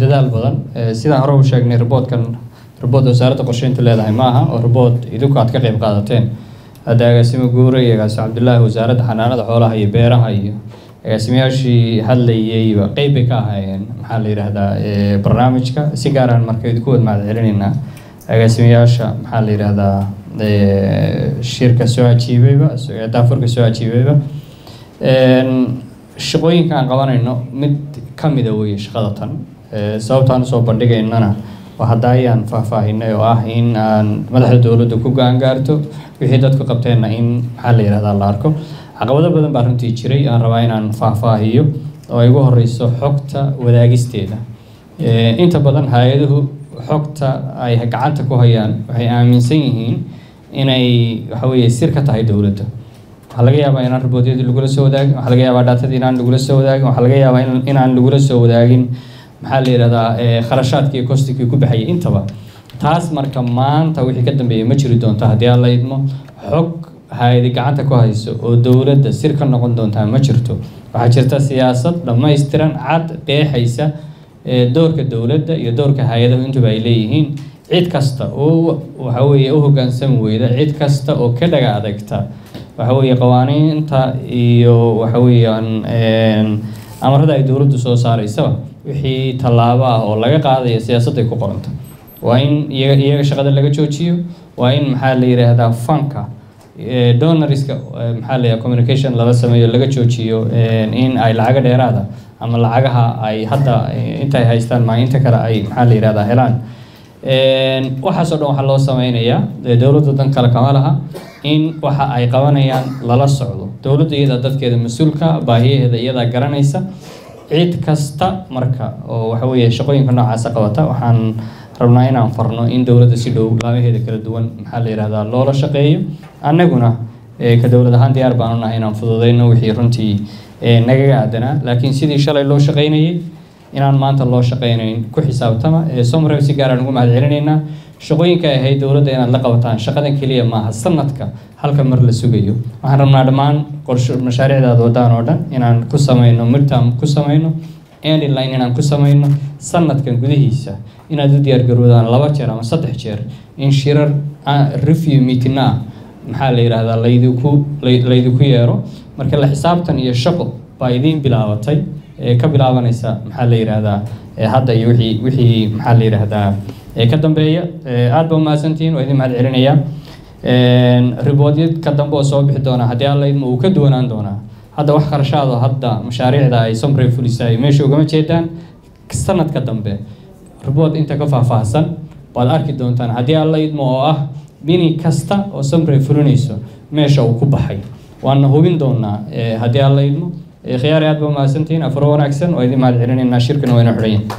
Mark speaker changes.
Speaker 1: dadaal badan sidaan hore u sheegnay report wasaaradda qorsheynta leedahay maaha oo report idinku aad ka qayb qaadateen hadda agaasimo guure iyo agaasimo cabdullaahi wasaaradda xanaanada xoolaha iyo beeraha iyo agaasimayaashii hadlayay qayb bay ka ahaayeen maxaa la yiraahdaa barnaamijka si gaar ah marka idinku wada mahad celinaynaa agaasimayaasha maxaa la yiraahdaa shirka soo ajiibayba daafurka soo ajiibayba shaqooyinka aan qabanayno mid ka mid ah weeye shaqada tan sababtaan soo bandhigaynana waa hadda ayaan faahfaahinay oo ah in aan madaxda dowladda ku gaangaarto wixii dadku qabteenna in maxaa la yiraahdaa la arko caqabado badan baa runtii jiray aan rabaa inaan faahfaahiyo oo ay ugu horeyso xogta wadaagisteeda inta badan hay-aduhu xogta ay gacanta ku hayaan waxay aaminsan yihiin inay waxa weeye sir ka tahay dowladda waxaa laga yaabaa inaan raboodyadii lagula soo wadaagin waxaa laga yaabaa dhaatadii inaan lagula soo wadaagin waxaa laga yaabaa inaan lagula soo wadaagin maxaa la yiraahdaa kharashaadkii iyo kostigii ku baxayay intaba taas marka maanta wixii ka dambeeyay ma jiri doonto haddii aan la idmo xog hay-adi gacanta ku hayso oo dowladda sir ka noqon doontaa ma jirto waxaa jirta siyaasad dhammaystiran cad qeexaysa doorka dowladda iyo doorka hay-adahu intuba ay leeyihiin cid kasta oo waxa weeye u hoggaansan weyda cid kasta oo ka dhaga adagta waxa weeye qawaaniinta iyo waxa weeyaan amarada ay dowladdu soo saaraysaba wixii tallaabo ah oo laga qaadayo siyaasadday ku qoranta waa in iyaga shaqada laga joojiyo waa in maxaa la yiraahdaa fanka donorska maxaa la communication lala sameeyo laga joojiyo in ay lacaga dheeraada ama lacagaha ay hadda intay haystaan ma inta kale ay maxaa la yiraahdaa helaan waxaasoo dhan waxaa loo sameynayaa dowladda dan kale kama laha in waxa ay qabanayaan lala socdo dowladda iyada dadkeeda mas-uulka baahiyaheeda iyadaa garanaysa cid kasta marka oo waxa weeye shaqooyinka noocaasa qabata waxaan rabnaa inaan farno in dowladda si dhow laamaheeda kala duwan maxaa la yiraahdaa loola shaqeeyo annaguna ka dowlad ahaan diyaar baan u nahay inaan fududeyno wixii runtii nagaga aadanaa laakiin sidii shalay loo shaqeynayay inaan maanta loo shaqeynayn ku xisaabtama somrew si gaar aan ugu mahad celinaynaa shaqooyinka ay ahayd dowladda inaad la qabataan shaqadan keliya maaha sanadka halka mar la sugayo waxaan rabnaa dhammaan mashaariicdaada wadaan oo dhan inaan ku sameyno midterm ku sameyno endline inaan ku sameyno sanadkan gudihiisa inaad u diyaargaroodaan 2 jeer ama 3 jeer in shirar review meeting maxaa la yiraahdaa laydiku yeero marka la xisaabtan iyo shaqo baa idiin bilaabatay ka bilaabanaysa maxaa la yiraahdaa hadda iyo wixii maxaa la yiraahdaa ka dambeeya aad baa mahadsantihiin waa idin mahad celinayaa report-yad ka dambe oo soo bixi doona haddii alla idmo uu ka duwanaan doonaa hadda wax kharashaado hadda mashaariicda ay somrew fulisay meesha ugama jeedaan sanadka dambe report inta ka faahfaahsan waad arki doontaan haddii alla idmo oo ah bini kasta oo somrew fulinayso meesha uu ku baxay waana hubin doonaa haddii alla idmo khiyaar aad baa mahadsantihiin afar wanaagsan waa idin mahad celinaynaa shirkana wayna xidhayin